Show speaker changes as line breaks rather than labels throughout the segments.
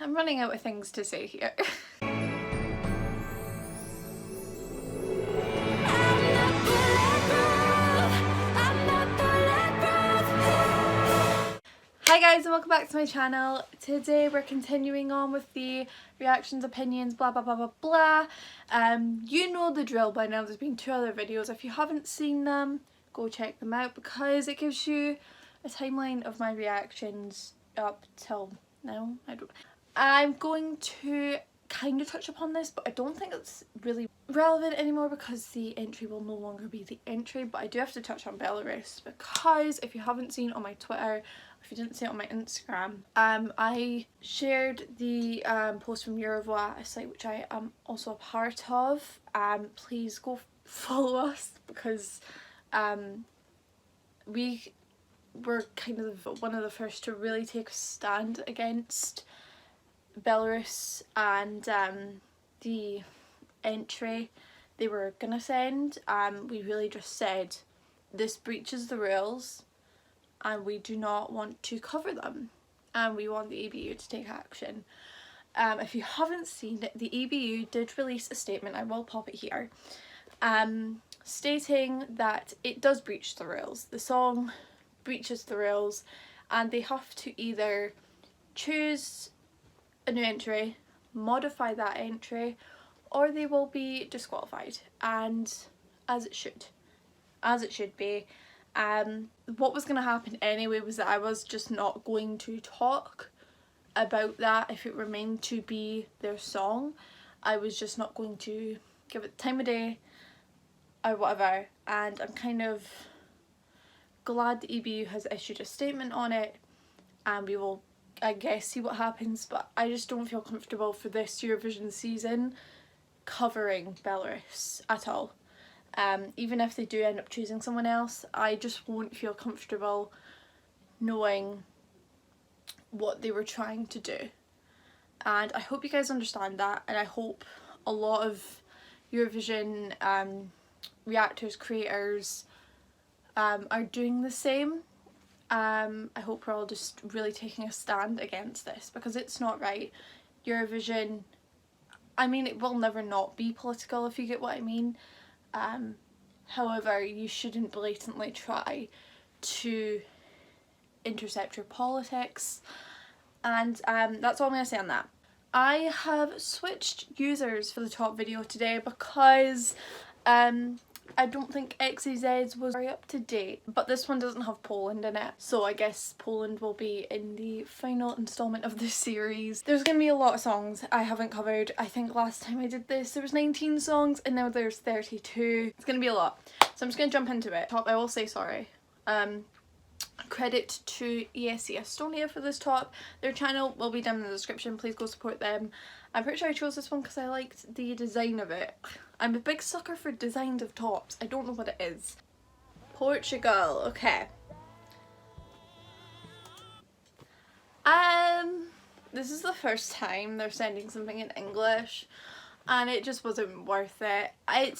I'm running out of things to say here. Hi guys and welcome back to my channel. Today we're continuing on with the reactions, opinions, blah blah blah blah blah. You know the drill by now. There's been 2 other videos. If you haven't seen them, go check them out because it gives you a timeline of my reactions up till now. I'm going to kind of touch upon this, but I don't think it's really relevant anymore because the entry will no longer be the entry. But I do have to touch on Belarus because if you haven't seen it on my Twitter, if you didn't see it on my Instagram, I shared the post from Eurovision, a site which I am also a part of. Please go follow us because we were kind of one of the first to really take a stand against Belarus and the entry they were gonna send. We really just said this breaches the rules and we do not want to cover them and we want the EBU to take action. If you haven't seen it, the EBU did release a statement, I will pop it here, stating that it does breach the rules. The song breaches the rules and they have to either choose a new entry, modify that entry, or they will be disqualified, and as it should be. What was going to happen anyway was that I was just not going to talk about that if it remained to be their song. I was just not going to give it the time of day or whatever, and I'm kind of glad the EBU has issued a statement on it and we will, I guess, see what happens. But I just don't feel comfortable for this Eurovision season covering Belarus at all. Even if they do end up choosing someone else, I just won't feel comfortable knowing what they were trying to do. And I hope you guys understand that, and I hope a lot of Eurovision reactors, creators are doing the same. I hope we're all just really taking a stand against this because it's not right. Eurovision, I mean, it will never not be political, if you get what I mean. However, you shouldn't blatantly try to intercept your politics, and that's all I'm going to say on that. I have switched users for the top video today because I don't think XYZ's was very up to date, but this one doesn't have Poland in it, so I guess Poland will be in the final installment of this series. There's gonna be a lot of songs I haven't covered. I think last time I did this there was 19 songs and now there's 32. It's gonna be a lot, so I'm just gonna jump into it. Top, I will say sorry. Credit to ESC Estonia for this top. Their channel will be down in the description, please go support them. I'm pretty sure I chose this one because I liked the design of it. I'm a big sucker for designs of tops, I don't know what it is. Portugal, okay. This is the first time they're sending something in English and it just wasn't worth it. I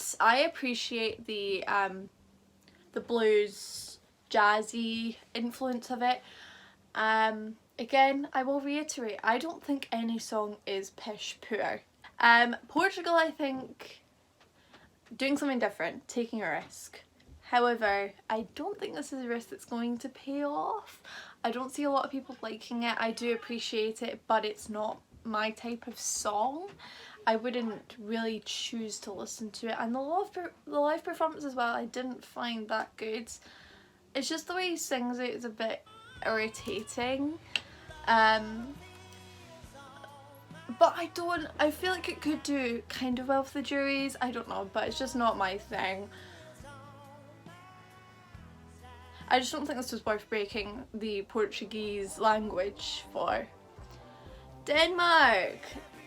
appreciate the blues, jazzy influence of it. Again, I will reiterate, I don't think any song is pish poor. Portugal, I think, doing something different, taking a risk. However, I don't think this is a risk that's going to pay off. I don't see a lot of people liking it. I do appreciate it, but it's not my type of song. I wouldn't really choose to listen to it, and the live performance as well, I didn't find that good. It's just the way he sings it is a bit irritating. But I feel like it could do kind of well for the juries, I don't know, but it's just not my thing. I just don't think this was worth breaking the Portuguese language for. Denmark!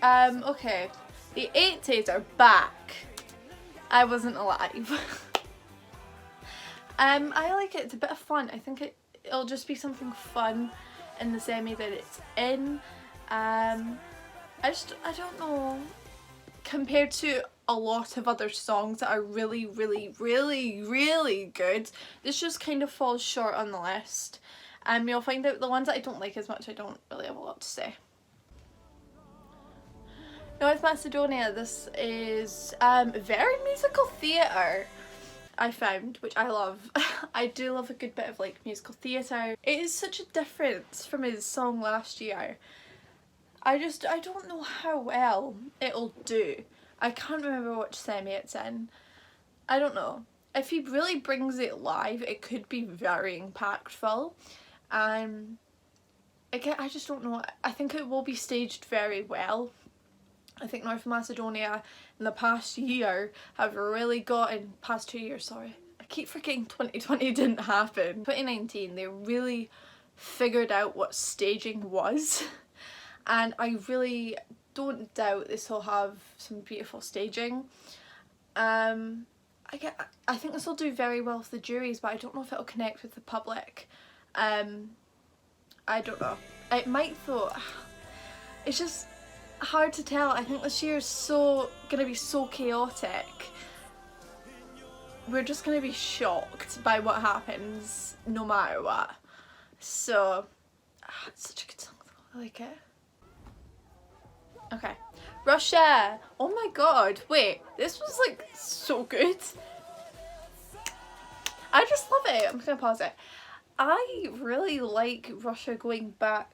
Okay, the 80s are back. I wasn't alive. I like it, it's a bit of fun. I think it'll just be something fun in the semi that it's in. I don't know, compared to a lot of other songs that are really good, this just kind of falls short on the list. You'll find out the ones that I don't like as much, I don't really have a lot to say. North Macedonia, this is very musical theatre, I found, which I love. I do love a good bit of like musical theatre. It is such a difference from his song last year. I don't know how well it'll do. I can't remember which semi it's in. I don't know. If he really brings it live, it could be very impactful. Again, I just don't know. I think it will be staged very well. I think North Macedonia in the past year have really gotten, past 2 years, sorry. I keep forgetting 2020 didn't happen. 2019, they really figured out what staging was. And I really don't doubt this will have some beautiful staging. I think this will do very well with the juries, but I don't know if it'll connect with the public. I don't know. It might though. It's just hard to tell. I think this year is gonna be so chaotic. We're just gonna be shocked by what happens no matter what. So it's such a good song though. I like it. Okay, Russia. Oh my god, wait, this was like so good. I just love it. I'm just gonna pause it. I really like Russia going back,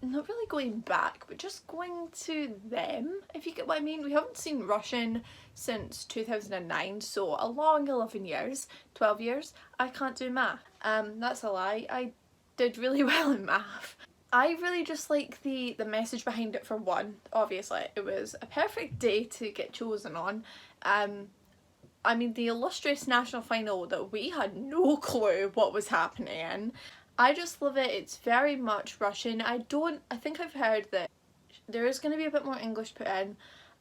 not really going back, but just going to them, if you get what I mean. We haven't seen Russian since 2009, so a long 11 years, 12 years. I can't do math. That's a lie. I did really well in math. I really just like the message behind it for one. Obviously, it was a perfect day to get chosen on. I mean, the illustrious national final that we had no clue what was happening in. I just love it. It's very much Russian. I think I've heard that there is going to be a bit more English put in.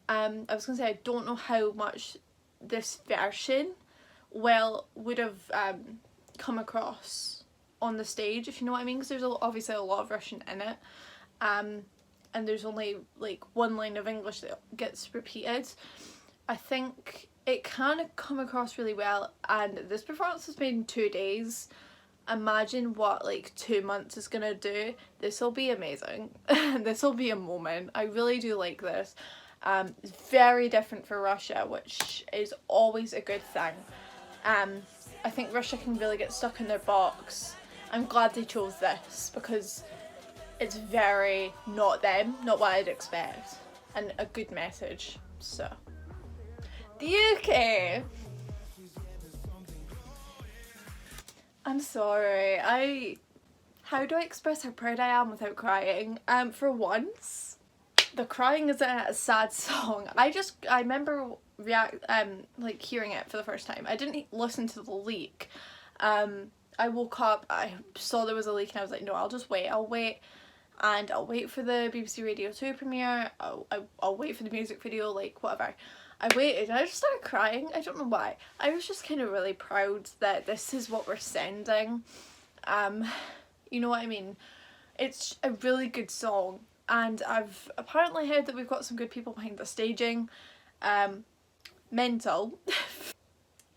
I was going to say I don't know how much this version would have come across on the stage, if you know what I mean, because there's obviously a lot of Russian in it. And there's only like one line of English that gets repeated. I think it can come across really well, and this performance was made in 2 days. Imagine what like 2 months is gonna do. This will be amazing. This will be a moment. I really do like this. It's very different for Russia, which is always a good thing. I think Russia can really get stuck in their box. I'm glad they chose this because it's very not them, not what I'd expect, and a good message. So the UK. I'm sorry. How do I express how proud I am without crying? For once, the crying isn't a sad song. I remember like hearing it for the first time. I didn't listen to the leak. I woke up, I saw there was a leak, and I was like, no, I'll just wait. I'll wait for the BBC Radio 2 premiere. I'll wait for the music video, like whatever. I waited and I just started crying. I don't know why. I was just kind of really proud that this is what we're sending. You know what I mean? It's a really good song, and I've apparently heard that we've got some good people behind the staging. Mental.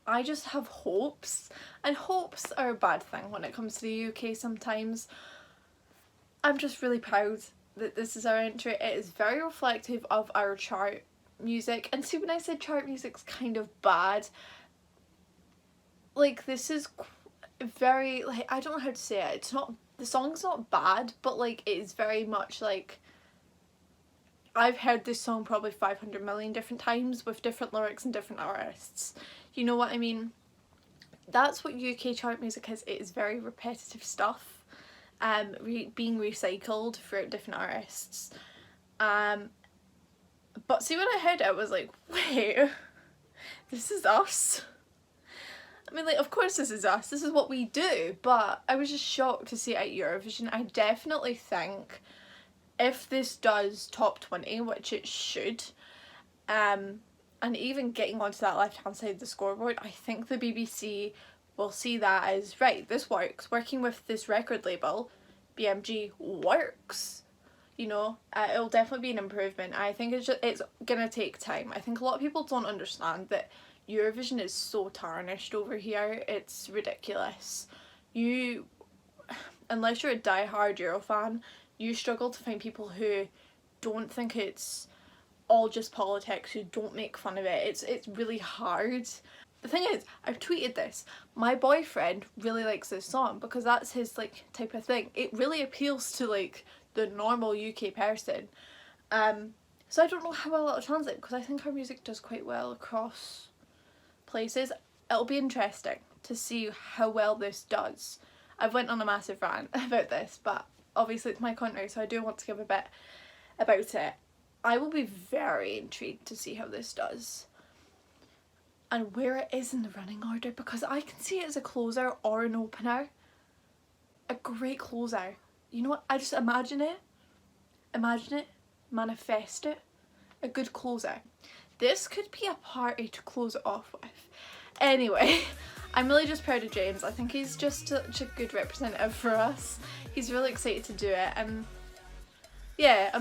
I just have hopes, and hopes are a bad thing when it comes to the UK sometimes. I'm just really proud that this is our entry. It is very reflective of our chart music, and see, when I said chart music's kind of bad, like this is very, like, I don't know how to say it. It's not, the song's not bad, but like it is very much like, I've heard this song probably 500 million different times with different lyrics and different artists. You know what I mean? That's what UK chart music is. It is very repetitive stuff, being recycled throughout different artists. But see, when I heard it, I was like, wait, this is us? I mean, like, of course this is us. This is what we do. But I was just shocked to see it at Eurovision. I definitely think if this does top 20, which it should, and even getting onto that left-hand side of the scoreboard, I think the BBC will see that as, right, this works. Working with this record label, BMG, works. You know, it'll definitely be an improvement. I think it's gonna take time. I think a lot of people don't understand that Eurovision is so tarnished over here. It's ridiculous. Unless you're a die-hard Euro fan, you struggle to find people who don't think it's all just politics, who don't make fun of it. It's really hard. The thing is, I've tweeted this, my boyfriend really likes this song because that's his like type of thing. It really appeals to like the normal UK person. So I don't know how well it'll translate because I think our music does quite well across places. It'll be interesting to see how well this does. I've went on a massive rant about this, but obviously it's my country, so I do want to give a bit about it. I will be very intrigued to see how this does and where it is in the running order, because I can see it as a closer or an opener. A great closer. You know what? I just imagine it, manifest it. A good closer. This could be a party to close it off with. Anyway, I'm really just proud of James. I think he's just such a good representative for us. He's really excited to do it, and yeah,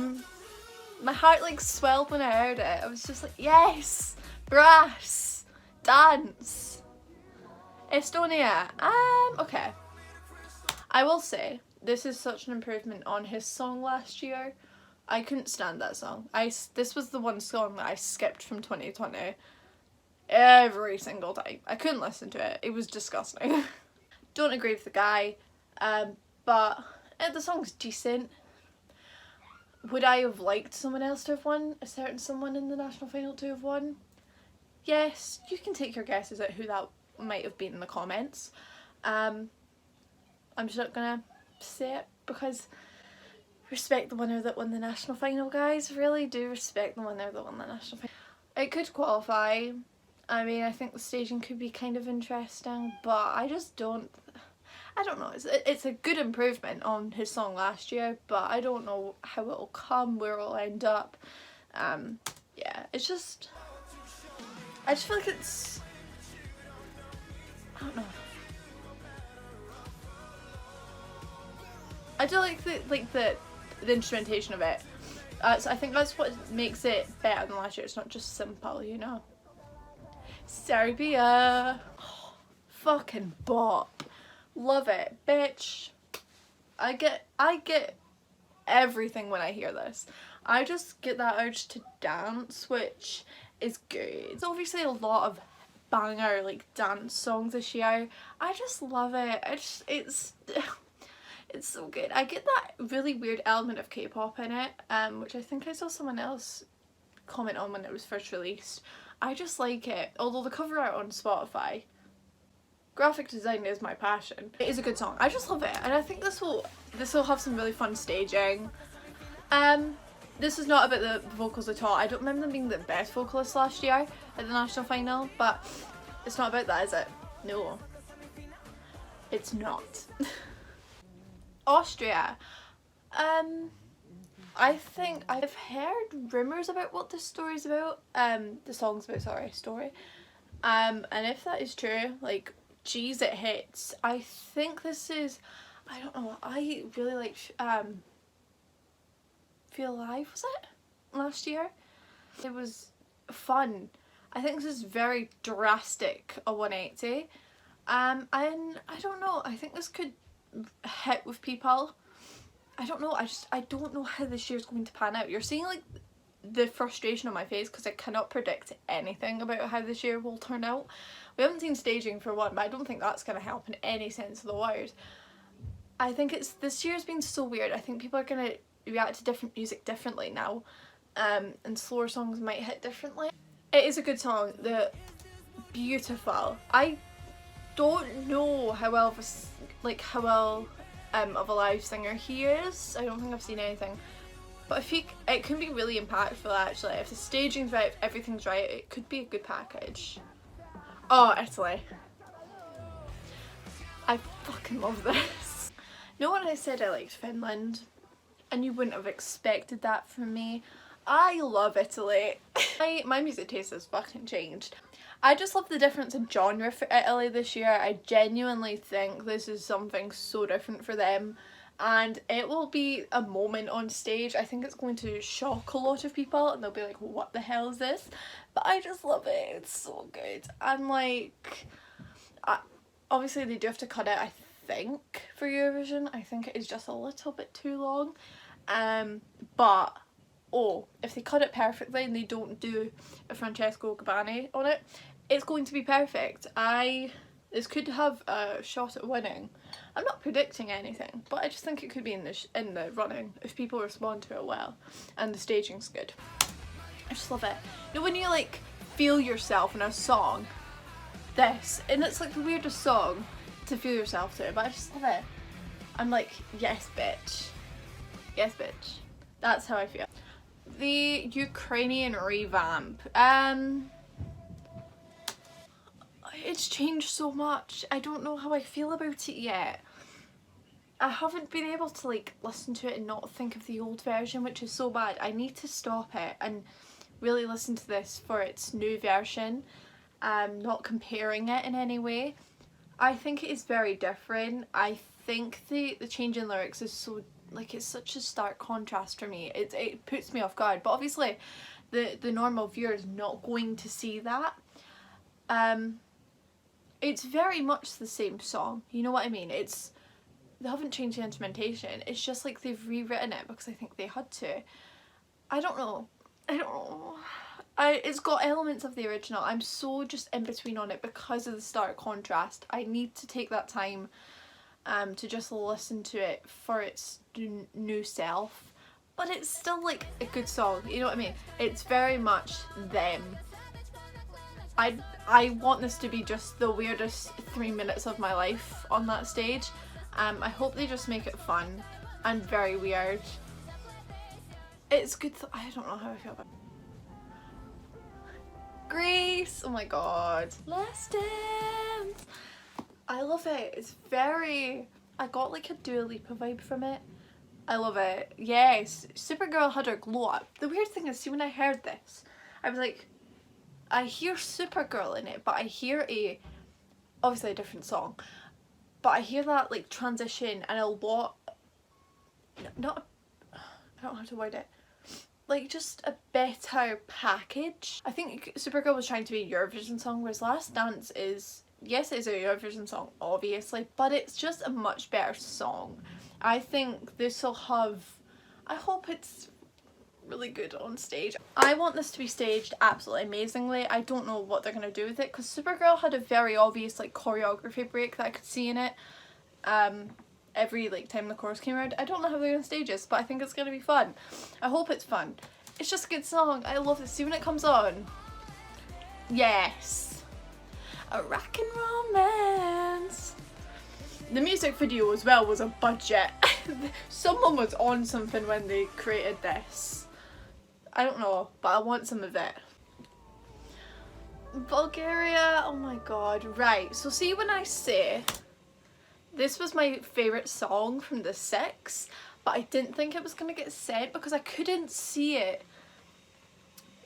my heart like swelled when I heard it. I was just like, yes, brass, dance, Estonia. Okay. I will say this is such an improvement on his song last year. I couldn't stand that song. This was the one song that I skipped from 2020 every single time. I couldn't listen to it. It was disgusting. Don't agree with the guy, but the song's decent. Would I have liked someone else to have won? A certain someone in the national final to have won? Yes, you can take your guesses at who that might have been in the comments. I'm just not gonna say it because respect the winner that won the national final, guys. Really do respect the winner that won the national final. It could qualify. I mean, I think the staging could be kind of interesting, but I just don't. I don't know. It's a good improvement on his song last year, but I don't know how it'll come, where it'll end up. Yeah, it's just. I just feel like it's. I don't know. I do like the instrumentation of it. So I think that's what makes it better than last year. It's not just simple, you know. Serbia. Oh, fucking bop. Love it, bitch. I get everything when I hear this. I just get that urge to dance, which is good. It's obviously a lot of banger like dance songs this year. I just love it. It's so good. I get that really weird element of K-pop in it, which I think I saw someone else comment on when it was first released. I just like it. Although the cover art on Spotify, graphic design is my passion. It is a good song. I just love it, and I think this will have some really fun staging. This is not about the vocals at all. I don't remember them being the best vocalists last year at the national final, but it's not about that, is it? No, it's not. Austria. I think I've heard rumours about what this story's about. The song's about, sorry, story. And if that is true, like, geez, it hits. I think this is, I don't know, I really liked Feel Alive, was it? Last year? It was fun. I think this is very drastic, a 180. And I don't know, I think this could hit with people. I don't know, I don't know how this year's going to pan out. You're seeing like the frustration on my face because I cannot predict anything about how this year will turn out. We haven't seen staging for one, but I don't think that's going to help in any sense of the word. I think this year's been so weird. I think people are going to react to different music differently now, and slower songs might hit differently. It is a good song. The beautiful. I don't know how well of a live singer he is. I don't think I've seen anything, but I think it can be really impactful actually. If the staging's right, if everything's right, it could be a good package. Oh, Italy. I fucking love this. You know when I said I liked Finland, and you wouldn't have expected that from me? I love Italy. My music taste has fucking changed. I just love the difference in genre for Italy this year. I genuinely think this is something so different for them, and it will be a moment on stage. I think it's going to shock a lot of people and they'll be like, what the hell is this? But I just love it. It's so good. And like, obviously they do have to cut it, I think, for Eurovision. I think it is just a little bit too long. But oh, if they cut it perfectly and they don't do a Francesco Gabbani on it, it's going to be perfect. This could have a shot at winning. I'm not predicting anything, but I just think it could be in the running if people respond to it well and the staging's good. I just love it. You know when you like feel yourself in a song, and it's like the weirdest song to feel yourself to, but I just love it. I'm like, yes bitch. Yes bitch. That's how I feel. The Ukrainian revamp. It's changed so much. I don't know how I feel about it yet. I haven't been able to like listen to it and not think of the old version, which is so bad. I need to stop it and really listen to this for its new version, not comparing it in any way. I think it is very different. I think the change in lyrics is so, like, it's such a stark contrast for me. It puts me off guard, but obviously the normal viewer is not going to see that. It's very much the same song, you know what I mean? They haven't changed the instrumentation, it's just like they've rewritten it because I think they had to. I don't know. It's got elements of the original. I'm so just in between on it because of the stark contrast. I need to take that time to just listen to it for its new self. But it's still like a good song, you know what I mean? It's very much them. I want this to be just the weirdest 3 minutes of my life on that stage. I hope they just make it fun and very weird. It's good. I don't know how I feel about it. Grease! Oh my god. Last Dance! I love it. It's very... I got like a Dua Lipa vibe from it. I love it. Yes. Supergirl had her glow up. The weird thing is, see, when I heard this, I was like, I hear Supergirl in it, but I hear obviously a different song, but I hear that like transition and a lot, I don't know how to word it, like just a better package. I think Supergirl was trying to be a Eurovision song, whereas Last Dance is, yes, it is a Eurovision song obviously, but it's just a much better song. I think this will have, I hope it's really good on stage. I want this to be staged absolutely amazingly. I don't know what they're going to do with it because Supergirl had a very obvious like choreography break that I could see in it every like time the chorus came around. I don't know how they're going to stage this, but I think it's going to be fun. I hope it's fun. It's just a good song. I love this. See when it comes on. Yes. A rockin' romance. The music video as well was a budget. Someone was on something when they created this. I don't know, but I want some of it. Bulgaria, oh my god. Right, so see when I say this was my favourite song from the 6, but I didn't think it was going to get sent because I couldn't see it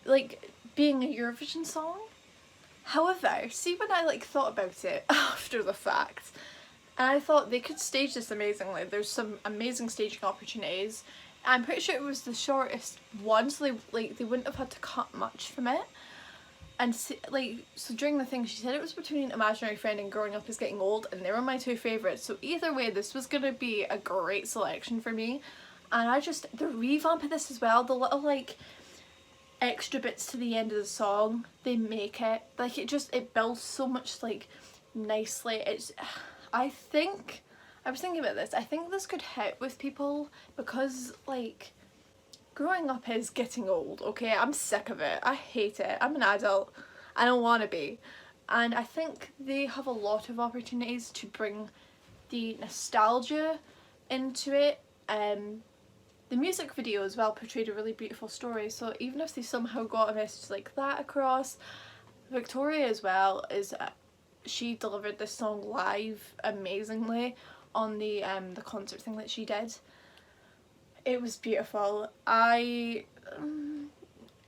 like being a Eurovision song. However, see when I like thought about it after the fact, and I thought they could stage this amazingly. There's some amazing staging opportunities. I'm pretty sure it was the shortest one, so they wouldn't have had to cut much from it. And so during the thing, she said it was between Imaginary Friend and Growing Up Is Getting Old, and they were my two favourites. So either way, this was gonna be a great selection for me. And the revamp of this as well, the little like extra bits to the end of the song, they make it like it builds so much like nicely. I was thinking about this, I think this could hit with people because like growing up is getting old, okay? I'm sick of it. I hate it. I'm an adult. I don't want to be. And I think they have a lot of opportunities to bring the nostalgia into it. The music video as well portrayed a really beautiful story, so even if they somehow got a message like that across, Victoria as well she delivered this song live amazingly on the concert thing that she did. It was beautiful.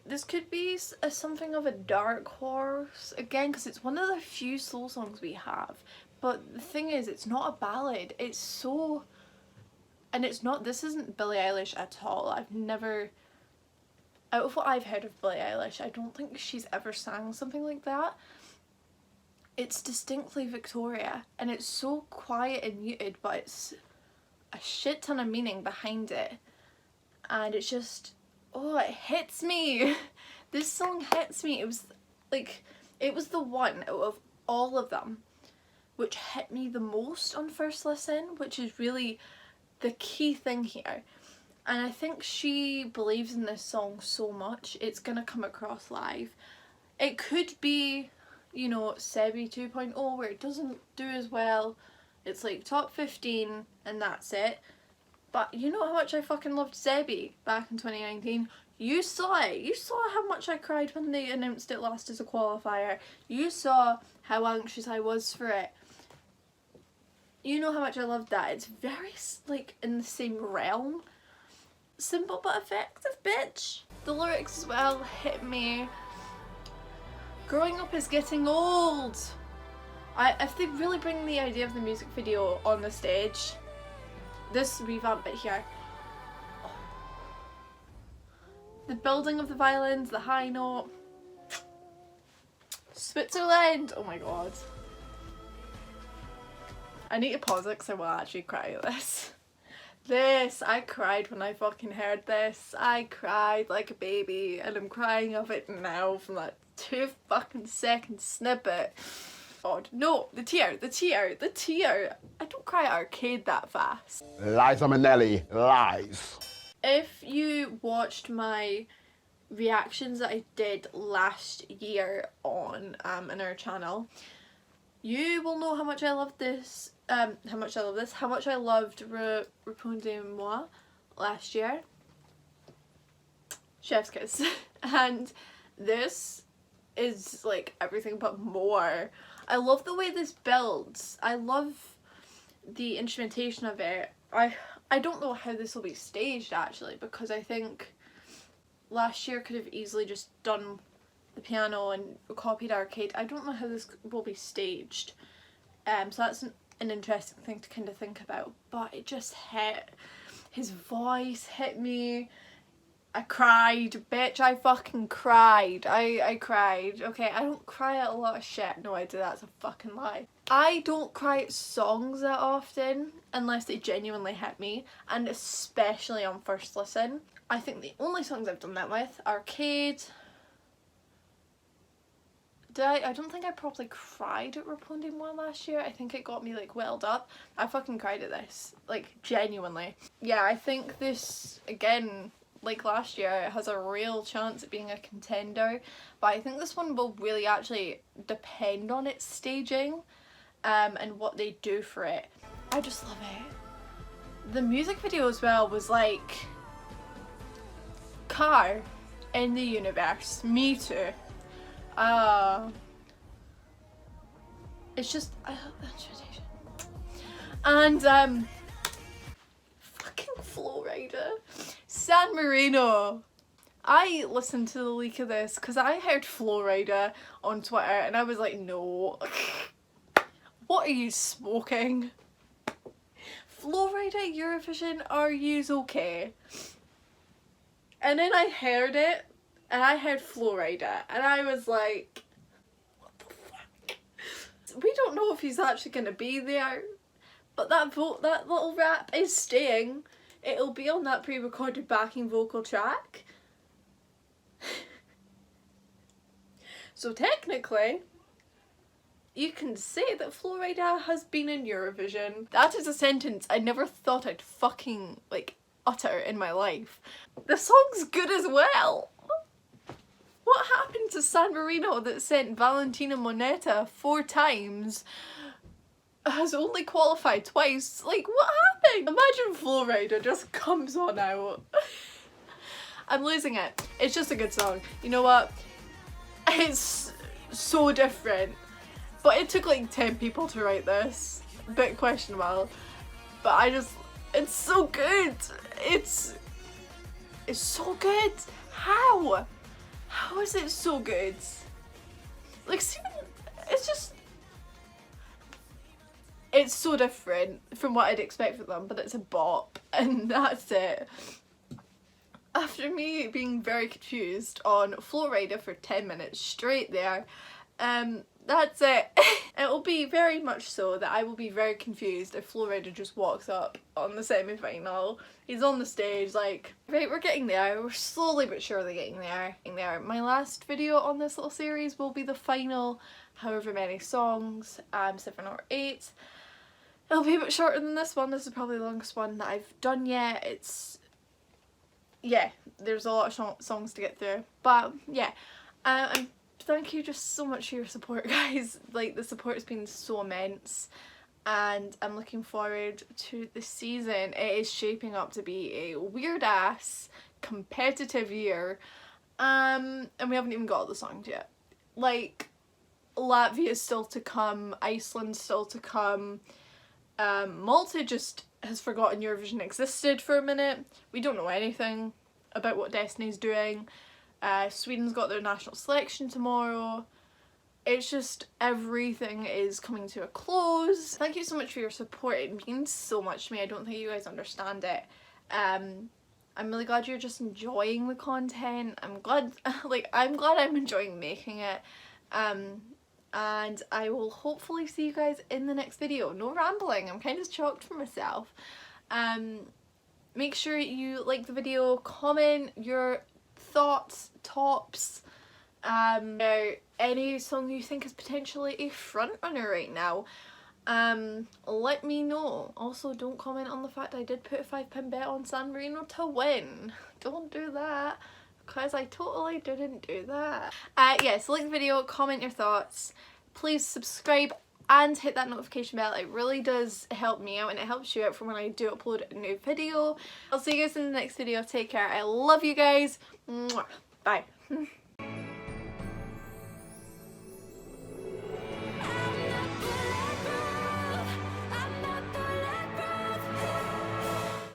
This could be something of a dark horse again because it's one of the few slow songs we have, but the thing is, it's not a ballad. It's so, and this isn't Billie Eilish at all. I've never, out of what I've heard of Billie Eilish, I don't think she's ever sang something like that. It's distinctly Victoria, and it's so quiet and muted, but it's a shit ton of meaning behind it, and it's just oh, it hits me. This song hits me. It was like, it was the one out of all of them which hit me the most on first listen, which is really the key thing here. And I think she believes in this song so much, it's gonna come across live. It could be, you know, Sebi 2.0 where it doesn't do as well. It's like top 15 and that's it. But you know how much I fucking loved Sebi back in 2019? You saw it. You saw how much I cried when they announced it last as a qualifier. You saw how anxious I was for it. You know how much I loved that. It's very, like, in the same realm. Simple but effective, bitch. The lyrics as well hit me. Growing up is getting old. If they really bring the idea of the music video on the stage, this revamp bit here. The building of the violins, the high note. Switzerland! Oh my god. I need to pause it because I will actually cry at this. I cried when I fucking heard this. I cried like a baby and I'm crying of it now from that 2 fucking second snippet. God, no, the tear. I don't cry at arcade that fast.
Liza Minnelli, lies.
If you watched my reactions that I did last year on in our channel, you will know how much I loved this. How much I loved Répondez-moi last year. Chef's kiss. And this is like everything but more. I love the way this builds. I love the instrumentation of it. I don't know how this will be staged actually, because I think last year could have easily just done the piano and copied arcade. I don't know how this will be staged. So that's an interesting thing to kind of think about. But it just hit. His voice hit me. I cried, bitch, I fucking cried. I cried. Okay, I don't cry at a lot of shit. No, I do, that's a fucking lie. I don't cry at songs that often unless they genuinely hit me, and especially on first listen. I think the only songs I've done that with, Arcade. I don't think I properly cried at Répondez-moi last year. I think it got me like welled up. I fucking cried at this, like genuinely. Yeah, I think this, again, like last year, it has a real chance at being a contender, but I think this one will really actually depend on its staging and what they do for it. I just love it. The music video as well was like Car in the universe, me too. It's just and fucking Flowrider, San Marino. I listened to the leak of this because I heard Flowrider on Twitter and I was like, no. What are you smoking? Flowrider Eurovision, are yous okay? And then I heard it and I heard Flowrider and I was like, what the fuck? We don't know if he's actually going to be there, but that little rap is staying. It'll be on that pre-recorded backing vocal track. So technically, you can say that Flowrider has been in Eurovision. That is a sentence I never thought I'd fucking like utter in my life. The song's good as well. What happened to San Marino that sent Valentina Moneta 4 times? Has only qualified twice. Like, what happened? Imagine Flowrider just comes on out. I'm losing it. It's just a good song. You know what? It's so different. But it took like 10 people to write this. A bit questionable. But it's so good. It's so good. How? How is it so good? Like, it's so different from what I'd expect from them, but it's a bop, and that's it. After me being very confused on Flowrider for 10 minutes straight there, That's it. It will be very much so that I will be very confused if Florida just walks up on the semi-final. He's on the stage like, right, we're getting there. We're slowly but surely getting there. My last video on this little series will be the final however many songs, 7 or 8. It'll be a bit shorter than this one. This is probably the longest one that I've done yet. Yeah, there's a lot of songs to get through. But yeah, thank you just so much for your support, guys. Like, the support has been so immense and I'm looking forward to the season. It is shaping up to be a weird ass competitive year, and we haven't even got all the songs yet. Like, Latvia's still to come, Iceland's still to come, Malta just has forgotten Eurovision existed for a minute. We don't know anything about what Destiny's doing. Sweden's got their national selection tomorrow. It's just, everything is coming to a close. Thank you so much for your support. It means so much to me. I don't think you guys understand it. I'm really glad you're just enjoying the content. I'm glad I'm enjoying making it. And I will hopefully see you guys in the next video. No rambling, I'm kind of shocked for myself. Make sure you like the video, comment your thoughts, tops, any song you think is potentially a front runner right now. Let me know. Also, don't comment on the fact I did put a £5 bet on San Marino to win. Don't do that, because I totally didn't do that. Yeah, so like the video, comment your thoughts, please subscribe and hit that notification bell. It really does help me out and it helps you out for when I do upload a new video. I'll see you guys in the next video. Take care. I love you guys. Mwah. Bye.